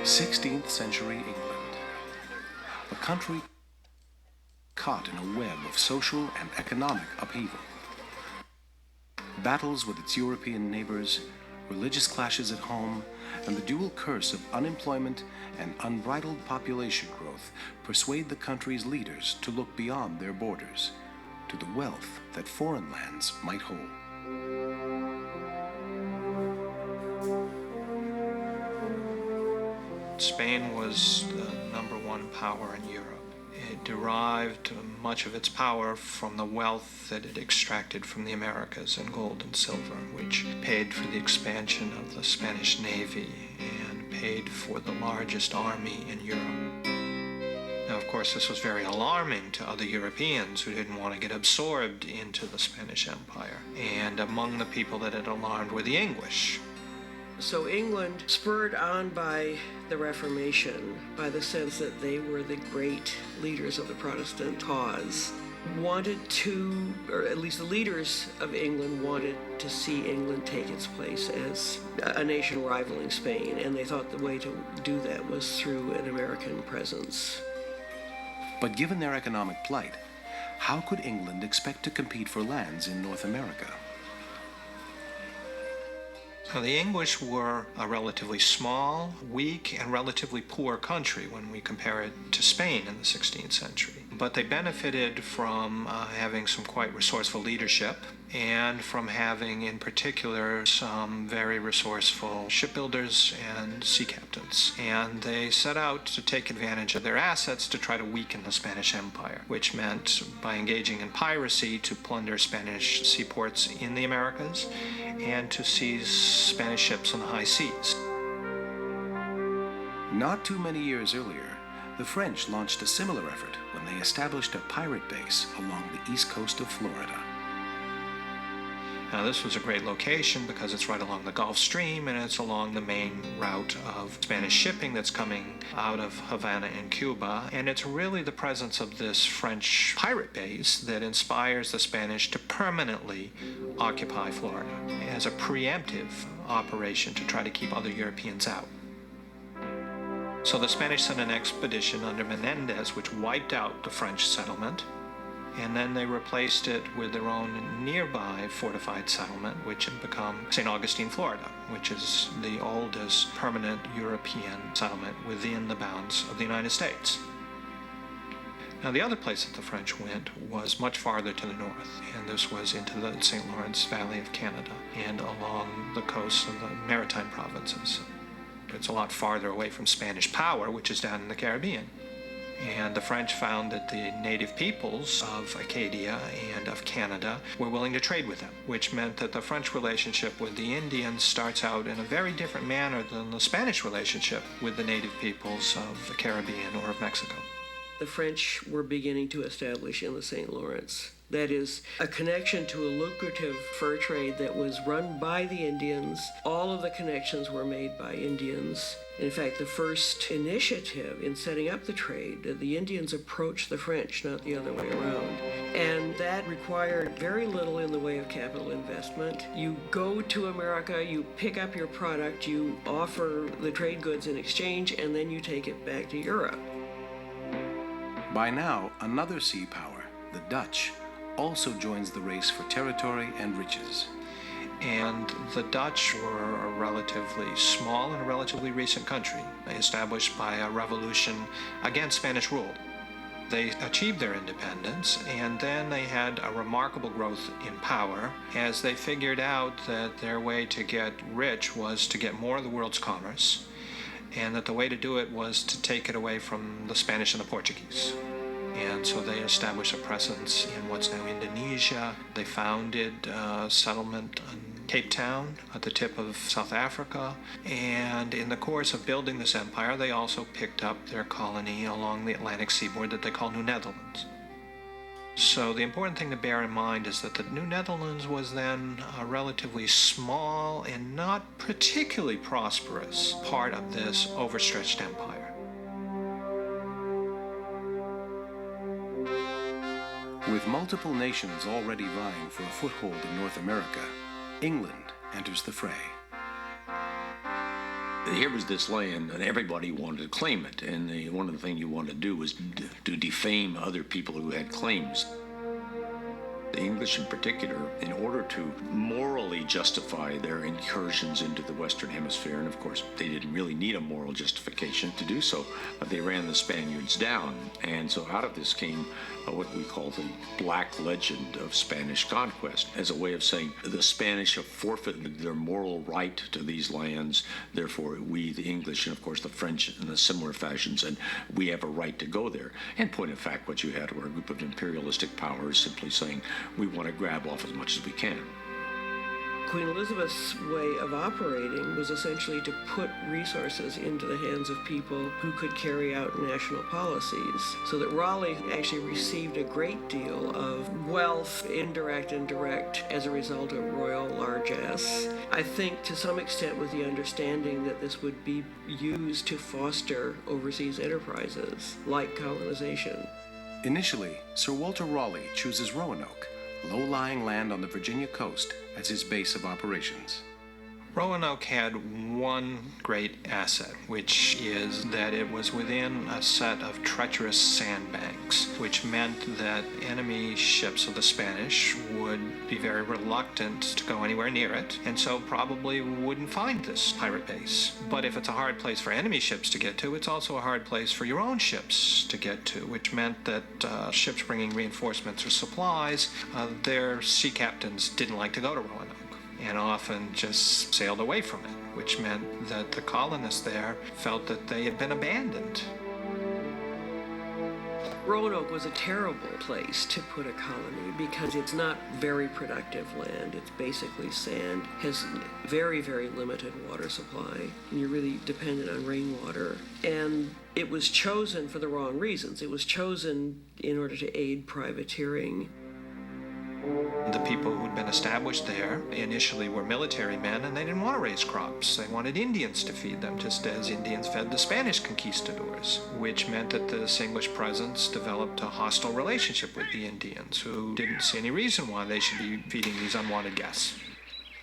16th century England, a country caught in a web of social and economic upheaval. Battles with its European neighbors, religious clashes at home, and the dual curse of unemployment and unbridled population growth persuade the country's leaders to look beyond their borders, to the wealth that foreign lands might hold. Spain was the #1 power in Europe. It derived much of its power from the wealth that it extracted from the Americas in gold and silver, which paid for the expansion of the Spanish Navy and paid for the largest army in Europe. Now, of course, this was very alarming to other Europeans who didn't want to get absorbed into the Spanish Empire. And among the people that it alarmed were the English. So England, spurred on by the Reformation, by the sense that they were the great leaders of the Protestant cause, wanted to, or at least the leaders of England wanted to see England take its place as a nation rivaling Spain, and they thought the way to do that was through an American presence. But given their economic plight, how could England expect to compete for lands in North America? Now, the English were a relatively small, weak, and relatively poor country when we compare it to Spain in the 16th century. But they benefited from having some quite resourceful leadership and from having, in particular, some very resourceful shipbuilders and sea captains. And they set out to take advantage of their assets to try to weaken the Spanish Empire, which meant, by engaging in piracy, to plunder Spanish seaports in the Americas and to seize Spanish ships on the high seas. Not too many years earlier, the French launched a similar effort when they established a pirate base along the east coast of Florida. Now, this was a great location because it's right along the Gulf Stream and it's along the main route of Spanish shipping that's coming out of Havana in Cuba. And it's really the presence of this French pirate base that inspires the Spanish to permanently occupy Florida as a preemptive operation to try to keep other Europeans out. So the Spanish sent an expedition under Menendez, which wiped out the French settlement, and then they replaced it with their own nearby fortified settlement, which had become St. Augustine, Florida, which is the oldest permanent European settlement within the bounds of the United States. Now, the other place that the French went was much farther to the north, and this was into the St. Lawrence Valley of Canada and along the coasts of the maritime provinces. It's a lot farther away from Spanish power, which is down in the Caribbean. And the French found that the native peoples of Acadia and of Canada were willing to trade with them, which meant that the French relationship with the Indians starts out in a very different manner than the Spanish relationship with the native peoples of the Caribbean or of Mexico. The French were beginning to establish in the St. Lawrence. That is, a connection to a lucrative fur trade that was run by the Indians. All of the connections were made by Indians. In fact, the first initiative in setting up the trade, the Indians approached the French, not the other way around. And that required very little in the way of capital investment. You go to America, you pick up your product, you offer the trade goods in exchange, and then you take it back to Europe. By now, another sea power, the Dutch, also joins the race for territory and riches. And the Dutch were a relatively small and a relatively recent country, established by a revolution against Spanish rule. They achieved their independence, and then they had a remarkable growth in power as they figured out that their way to get rich was to get more of the world's commerce, and that the way to do it was to take it away from the Spanish and the Portuguese. And so they established a presence in what's now Indonesia. They founded a settlement in Cape Town at the tip of South Africa. And in the course of building this empire, they also picked up their colony along the Atlantic seaboard that they call New Netherlands. So the important thing to bear in mind is that the New Netherlands was then a relatively small and not particularly prosperous part of this overstretched empire. With multiple nations already vying for a foothold in North America, England enters the fray. Here was this land, and everybody wanted to claim it. And one of the things you wanted to do was to defame other people who had claims. The English in particular, in order to morally justify their incursions into the Western Hemisphere, and of course they didn't really need a moral justification to do so, they ran the Spaniards down. And so out of this came what we call the Black Legend of Spanish conquest, as a way of saying the Spanish have forfeited their moral right to these lands, therefore we, the English, and of course the French in a similar fashion, said we have a right to go there. And point of fact, what you had were a group of imperialistic powers simply saying we want to grab off as much as we can. Queen Elizabeth's way of operating was essentially to put resources into the hands of people who could carry out national policies, so that Raleigh actually received a great deal of wealth, indirect and direct, as a result of royal largesse. I think to some extent with the understanding that this would be used to foster overseas enterprises like colonization. Initially, Sir Walter Raleigh chooses Roanoke, low-lying land on the Virginia coast, as his base of operations. Roanoke had one great asset, which is that it was within a set of treacherous sandbanks, which meant that enemy ships of the Spanish would be very reluctant to go anywhere near it, and so probably wouldn't find this pirate base. But if it's a hard place for enemy ships to get to, it's also a hard place for your own ships to get to, which meant that ships bringing reinforcements or supplies, their sea captains didn't like to go to Roanoke, and often just sailed away from it, which meant that the colonists there felt that they had been abandoned. Roanoke was a terrible place to put a colony because it's not very productive land. It's basically sand, has very, very limited water supply, and you're really dependent on rainwater. And it was chosen for the wrong reasons. It was chosen in order to aid privateering. The people who'd been established there initially were military men, and they didn't want to raise crops. They wanted Indians to feed them, just as Indians fed the Spanish conquistadors, which meant that this English presence developed a hostile relationship with the Indians, who didn't see any reason why they should be feeding these unwanted guests.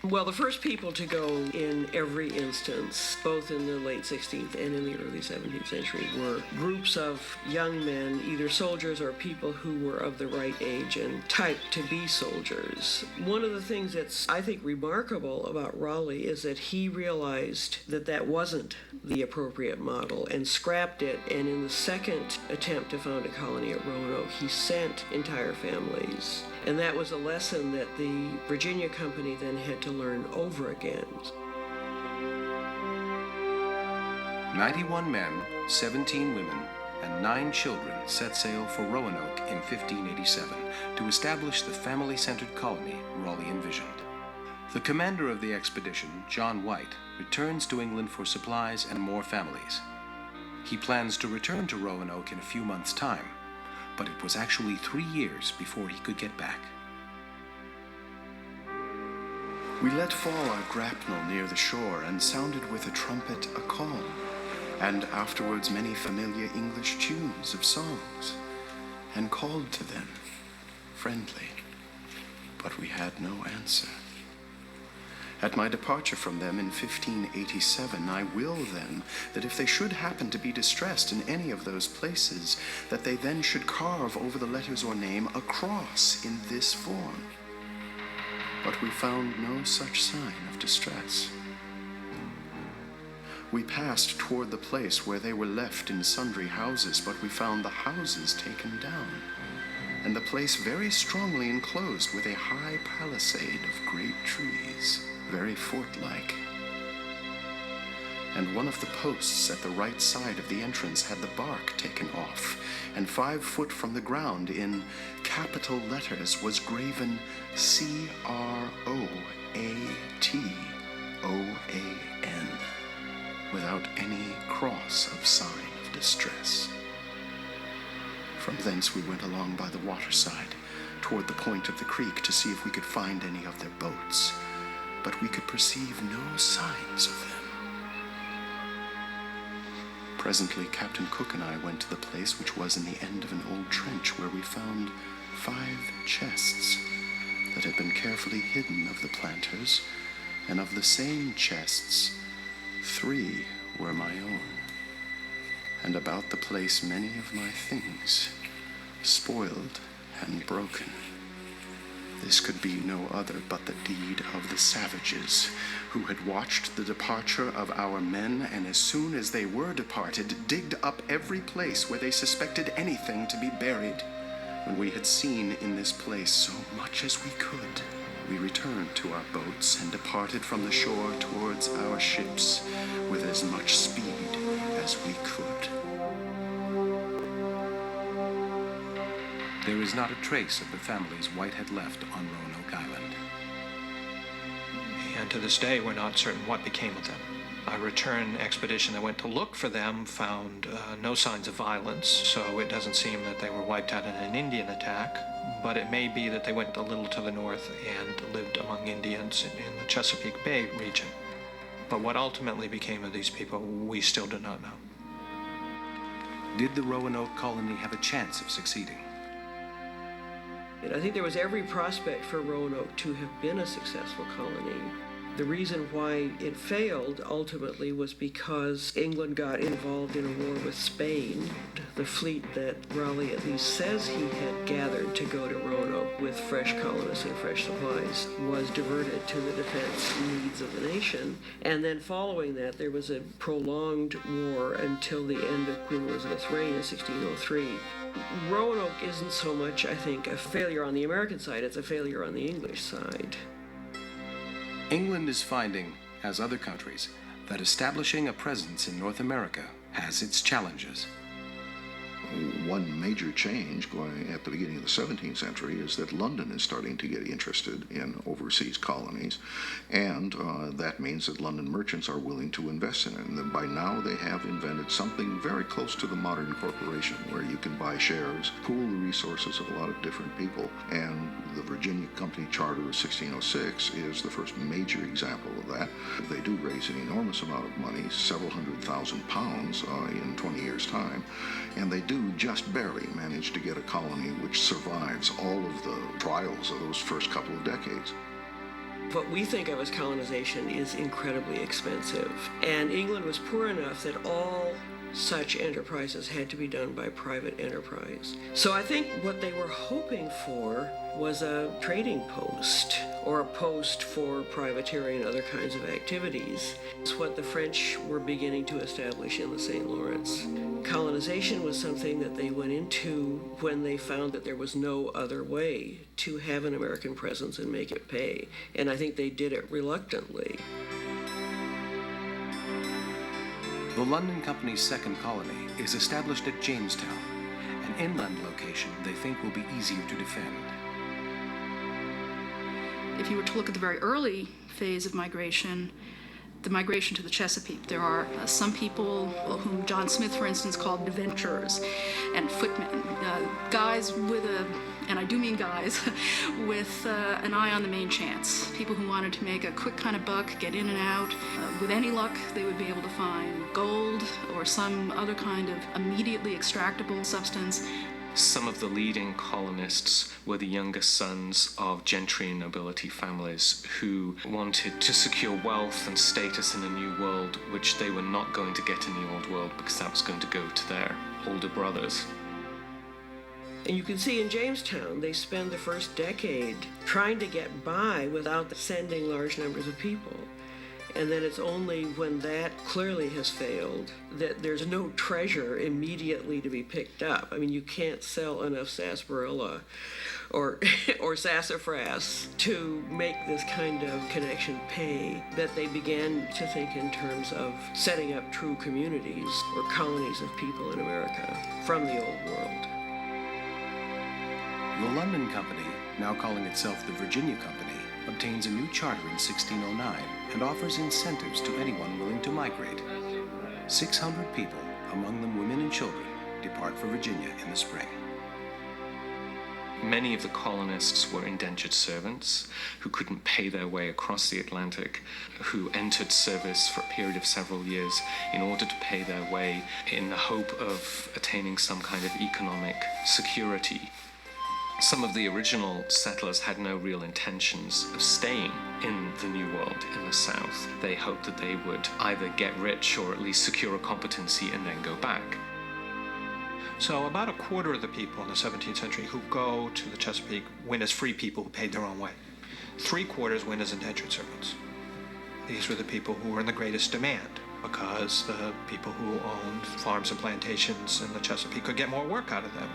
Well, the first people to go in every instance, both in the late 16th and in the early 17th century, were groups of young men, either soldiers or people who were of the right age and type to be soldiers. One of the things that's, I think, remarkable about Raleigh is that he realized that that wasn't the appropriate model and scrapped it, and in the second attempt to found a colony at Roanoke, he sent entire families. And that was a lesson that the Virginia Company then had to learn over again. 91 men, 17 women, and 9 children set sail for Roanoke in 1587 to establish the family-centered colony Raleigh envisioned. The commander of the expedition, John White, returns to England for supplies and more families. He plans to return to Roanoke in a few months' time, but it was actually 3 years before he could get back. We let fall our grapnel near the shore and sounded with a trumpet a call, and afterwards many familiar English tunes of songs, and called to them, friendly, but we had no answer. At my departure from them in 1587, I will them that if they should happen to be distressed in any of those places, that they then should carve over the letters or name a cross in this form. But we found no such sign of distress. We passed toward the place where they were left in sundry houses, but we found the houses taken down, and the place very strongly enclosed with a high palisade of great trees, very fort-like. And one of the posts at the right side of the entrance had the bark taken off, and 5 foot from the ground in capital letters was graven C-R-O-A-T-O-A-N, without any cross of sign of distress. From thence we went along by the waterside, toward the point of the creek to see if we could find any of their boats, but we could perceive no signs of them. Presently, Captain Cook and I went to the place which was in the end of an old trench, where we found 5 chests that had been carefully hidden of the planters, and of the same chests 3 were my own, and about the place many of my things, spoiled and broken. This could be no other but the deed of the savages, who had watched the departure of our men, and as soon as they were departed, digged up every place where they suspected anything to be buried. When we had seen in this place so much as we could, we returned to our boats and departed from the shore towards our ships with as much speed as we could. There is not a trace of the families White had left on Roanoke Island. And to this day, we're not certain what became of them. A return expedition that went to look for them found no signs of violence, so it doesn't seem that they were wiped out in an Indian attack, but it may be that they went a little to the north and lived among Indians in the Chesapeake Bay region. But what ultimately became of these people, we still do not know. Did the Roanoke colony have a chance of succeeding? And I think there was every prospect for Roanoke to have been a successful colony. The reason why it failed ultimately was because England got involved in a war with Spain. The fleet that Raleigh at least says he had gathered to go to Roanoke with fresh colonists and fresh supplies was diverted to the defense needs of the nation. And then following that, there was a prolonged war until the end of Queen Elizabeth's reign in 1603. Roanoke isn't so much, I think, a failure on the American side, it's a failure on the English side. England is finding, as other countries, that establishing a presence in North America has its challenges. One major change going at the beginning of the 17th century is that London is starting to get interested in overseas colonies, and that means that London merchants are willing to invest in it. And that by now they have invented something very close to the modern corporation, where you can buy shares, pool the resources of a lot of different people, and the Virginia Company Charter of 1606 is the first major example of that. They do raise an enormous amount of money, several £100,000 in 20 years' time, and they do just barely manage to get a colony which survives all of the trials of those first couple of decades. What we think of as colonization is incredibly expensive, and England was poor enough that all such enterprises had to be done by private enterprise. So I think what they were hoping for was a trading post, or a post for privateering and other kinds of activities. It's what the French were beginning to establish in the St. Lawrence. Colonization was something that they went into when they found that there was no other way to have an American presence and make it pay. And I think they did it reluctantly. The London Company's second colony is established at Jamestown, an inland location they think will be easier to defend. If you were to look at the very early phase of migration, the migration to the Chesapeake, there are some people whom John Smith, for instance, called adventurers and footmen, guys with and I do mean guys, with an eye on the main chance. People who wanted to make a quick kind of buck, get in and out. With any luck, they would be able to find gold or some other kind of immediately extractable substance. Some of the leading colonists were the younger sons of gentry and nobility families who wanted to secure wealth and status in a new world, which they were not going to get in the old world because that was going to go to their older brothers. And you can see in Jamestown, they spend the first decade trying to get by without sending large numbers of people. And then it's only when that clearly has failed that there's no treasure immediately to be picked up. I mean, you can't sell enough sarsaparilla or sassafras to make this kind of connection pay, that they began to think in terms of setting up true communities or colonies of people in America from the old world. The London Company, now calling itself the Virginia Company, obtains a new charter in 1609 and offers incentives to anyone willing to migrate. 600 people, among them women and children, depart for Virginia in the spring. Many of the colonists were indentured servants who couldn't pay their way across the Atlantic, who entered service for a period of several years in order to pay their way in the hope of attaining some kind of economic security. Some of the original settlers had no real intentions of staying in the New World in the South. They hoped that they would either get rich or at least secure a competency and then go back. So about a quarter of the people in the 17th century who go to the Chesapeake went as free people who paid their own way. 3/4 went as indentured servants. These were the people who were in the greatest demand because the people who owned farms and plantations in the Chesapeake could get more work out of them.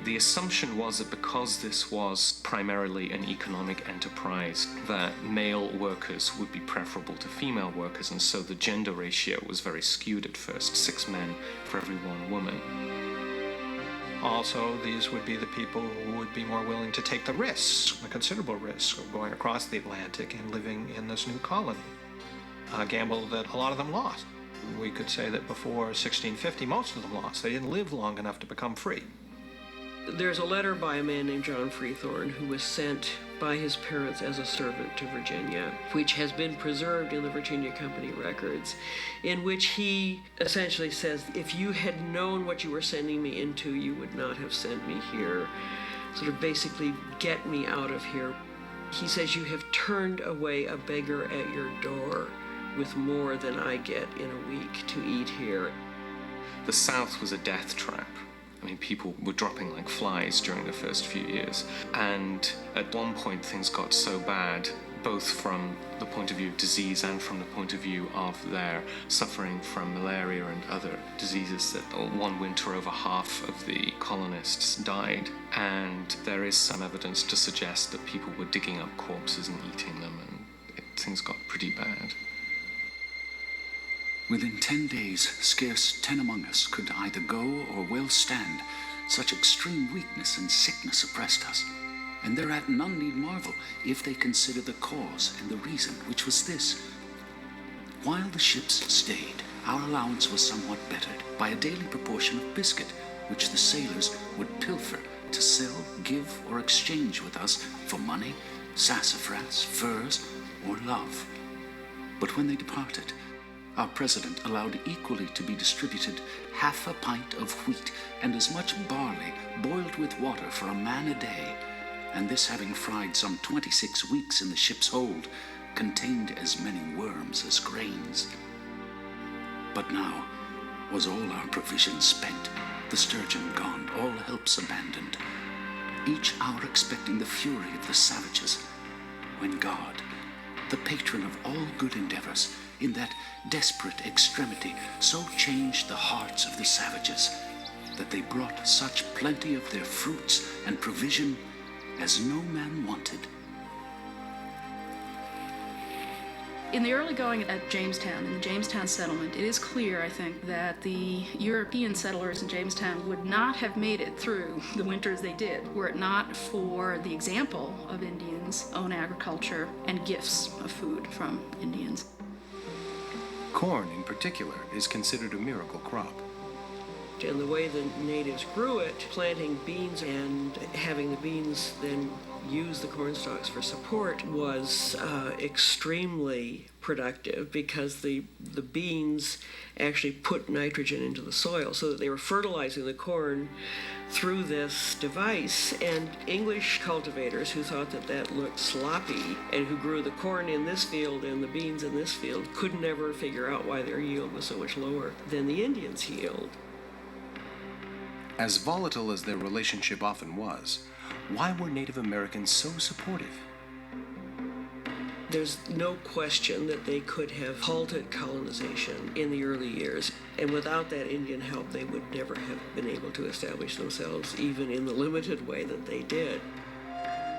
The assumption was that because this was primarily an economic enterprise, that male workers would be preferable to female workers, and so the gender ratio was very skewed at first, 6 men for every 1 woman. Also, these would be the people who would be more willing to take the risk, the considerable risk of going across the Atlantic and living in this new colony. A gamble that a lot of them lost. We could say that before 1650, most of them lost. They didn't live long enough to become free. There's a letter by a man named John Freethorn who was sent by his parents as a servant to Virginia, which has been preserved in the Virginia Company records, in which he essentially says, if you had known what you were sending me into, you would not have sent me here. Sort of basically, get me out of here. He says, you have turned away a beggar at your door with more than I get in a week to eat here. The South was a death trap. I mean, people were dropping like flies during the first few years. And at one point, things got so bad, both from the point of view of disease and from the point of view of their suffering from malaria and other diseases, that one winter over half of the colonists died. And there is some evidence to suggest that people were digging up corpses and eating them, and things got pretty bad. Within 10 days, scarce 10 among us could either go or well stand. Such extreme weakness and sickness oppressed us. And thereat none need marvel, if they consider the cause and the reason, which was this. While the ships stayed, our allowance was somewhat bettered by a daily proportion of biscuit, which the sailors would pilfer to sell, give, or exchange with us for money, sassafras, furs, or love. But when they departed, our president allowed equally to be distributed 1/2 pint of wheat and as much barley boiled with water for a man a day, and this having fried some 26 weeks in the ship's hold, contained as many worms as grains. But now was all our provisions spent, the sturgeon gone, all helps abandoned, each hour expecting the fury of the savages, when God, the patron of all good endeavors, in that desperate extremity, so changed the hearts of the savages, that they brought such plenty of their fruits and provision as no man wanted. In the early going at Jamestown, in the Jamestown settlement, it is clear, I think, that the European settlers in Jamestown would not have made it through the winters they did were it not for the example of Indians' own agriculture and gifts of food from Indians. Corn, in particular, is considered a miracle crop. And the way the natives grew it, planting beans and having the beans then use the corn stalks for support, was extremely productive because the beans actually put nitrogen into the soil so that they were fertilizing the corn through this device. And English cultivators who thought that that looked sloppy and who grew the corn in this field and the beans in this field could never figure out why their yield was so much lower than the Indians' yield. As volatile as their relationship often was, why were Native Americans so supportive? There's no question that they could have halted colonization in the early years, and without that Indian help, they would never have been able to establish themselves, even in the limited way that they did.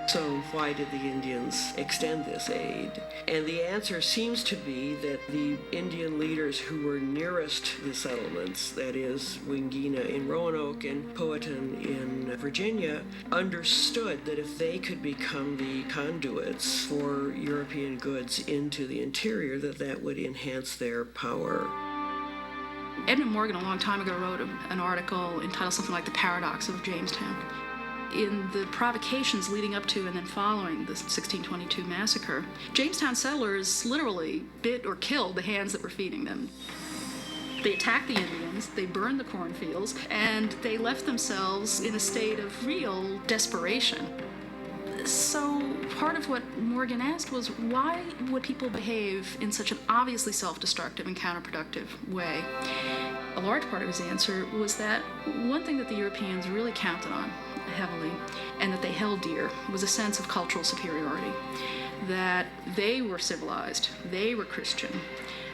So why did the Indians extend this aid? And the answer seems to be that the Indian leaders who were nearest the settlements, that is, Wingina in Roanoke and Powhatan in Virginia, understood that if they could become the conduits for European goods into the interior, that would enhance their power. Edmund Morgan, a long time ago, wrote an article entitled something like The Paradox of Jamestown. In the provocations leading up to and then following the 1622 massacre, Jamestown settlers literally bit or killed the hands that were feeding them. They attacked the Indians, they burned the cornfields, and they left themselves in a state of real desperation. So part of what Morgan asked was, why would people behave in such an obviously self-destructive and counterproductive way? A large part of his answer was that one thing that the Europeans really counted on heavily, and that they held dear, was a sense of cultural superiority. That they were civilized, they were Christian,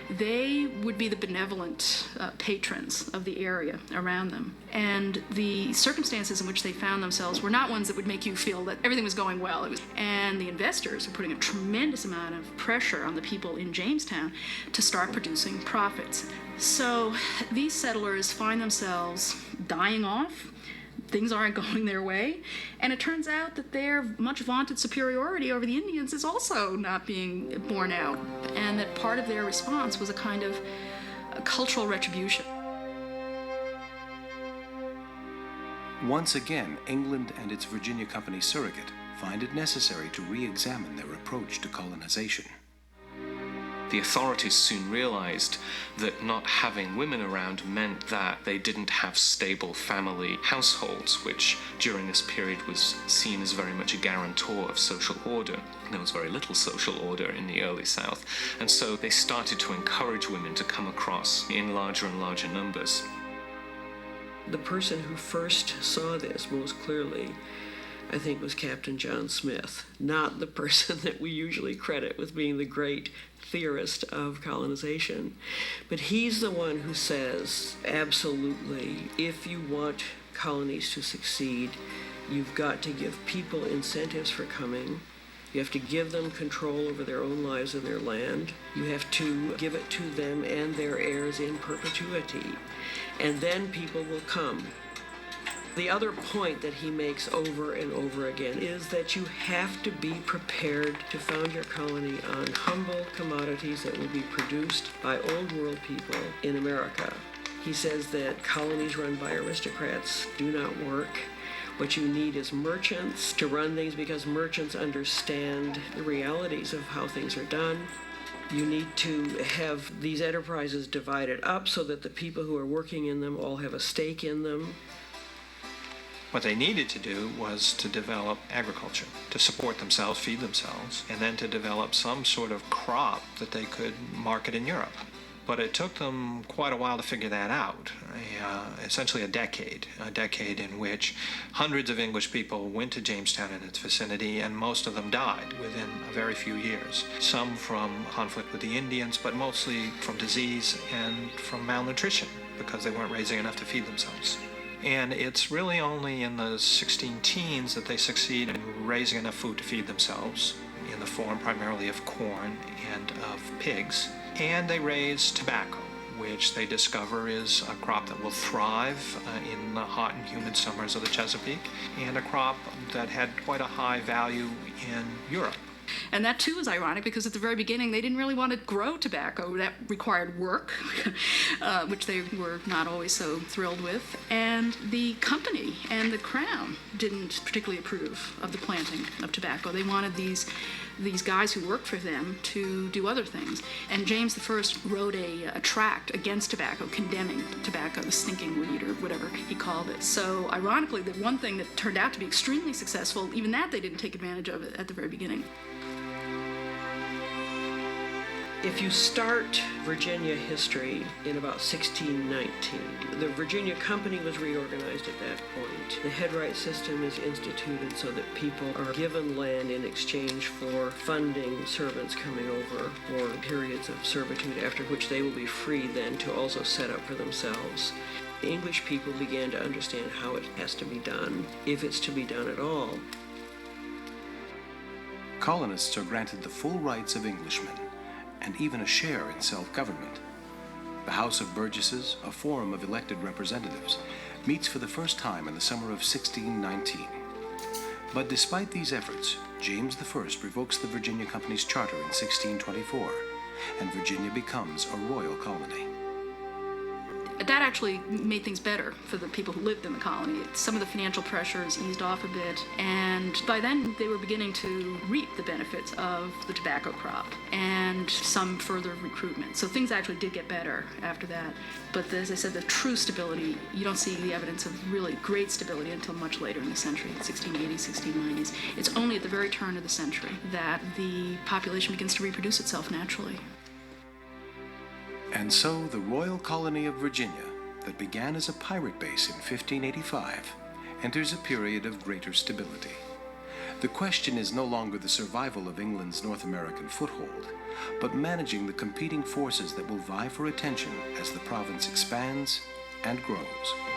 they would be the benevolent patrons of the area around them. And the circumstances in which they found themselves were not ones that would make you feel that everything was going well. And the investors were putting a tremendous amount of pressure on the people in Jamestown to start producing profits. So these settlers find themselves dying off. Things aren't going their way, and it turns out that their much vaunted superiority over the Indians is also not being borne out, and that part of their response was a kind of cultural retribution. Once again, England and its Virginia Company surrogate find it necessary to re-examine their approach to colonization. The authorities soon realized that not having women around meant that they didn't have stable family households, which during this period was seen as very much a guarantor of social order. There was very little social order in the early South, and so they started to encourage women to come across in larger and larger numbers. The person who first saw this most clearly, I think, was Captain John Smith, not the person that we usually credit with being the great theorist of colonization. But he's the one who says, absolutely, if you want colonies to succeed, you've got to give people incentives for coming. You have to give them control over their own lives and their land. You have to give it to them and their heirs in perpetuity. And then people will come. The other point that he makes over and over again is that you have to be prepared to found your colony on humble commodities that will be produced by old world people in America. He says that colonies run by aristocrats do not work. What you need is merchants to run things, because merchants understand the realities of how things are done. You need to have these enterprises divided up so that the people who are working in them all have a stake in them. What they needed to do was to develop agriculture, to support themselves, feed themselves, and then to develop some sort of crop that they could market in Europe. But it took them quite a while to figure that out, essentially a decade in which hundreds of English people went to Jamestown and its vicinity, and most of them died within a very few years. Some from conflict with the Indians, but mostly from disease and from malnutrition, because they weren't raising enough to feed themselves. And it's really only in the 16 teens that they succeed in raising enough food to feed themselves, in the form primarily of corn and of pigs. And they raise tobacco, which they discover is a crop that will thrive in the hot and humid summers of the Chesapeake, and a crop that had quite a high value in Europe. And that too is ironic, because at the very beginning they didn't really want to grow tobacco. That required work, which they were not always so thrilled with. And the company and the crown didn't particularly approve of the planting of tobacco. They wanted these guys who worked for them to do other things. And James I wrote a tract against tobacco, condemning tobacco, the stinking weed, or whatever he called it. So ironically, the one thing that turned out to be extremely successful, even that they didn't take advantage of it at the very beginning. If you start Virginia history in about 1619, the Virginia Company was reorganized at that point. The headright system is instituted so that people are given land in exchange for funding servants coming over for periods of servitude, after which they will be free then to also set up for themselves. The English people began to understand how it has to be done, if it's to be done at all. Colonists are granted the full rights of Englishmen, and even a share in self-government. The House of Burgesses, a forum of elected representatives, meets for the first time in the summer of 1619. But despite these efforts, James I revokes the Virginia Company's charter in 1624, and Virginia becomes a royal colony. That actually made things better for the people who lived in the colony. Some of the financial pressures eased off a bit, and by then they were beginning to reap the benefits of the tobacco crop and some further recruitment. So things actually did get better after that. But as I said, the true stability, you don't see the evidence of really great stability until much later in the century, 1680s, 1690s. It's only at the very turn of the century that the population begins to reproduce itself naturally. And so the Royal Colony of Virginia, that began as a pirate base in 1585, enters a period of greater stability. The question is no longer the survival of England's North American foothold, but managing the competing forces that will vie for attention as the province expands and grows.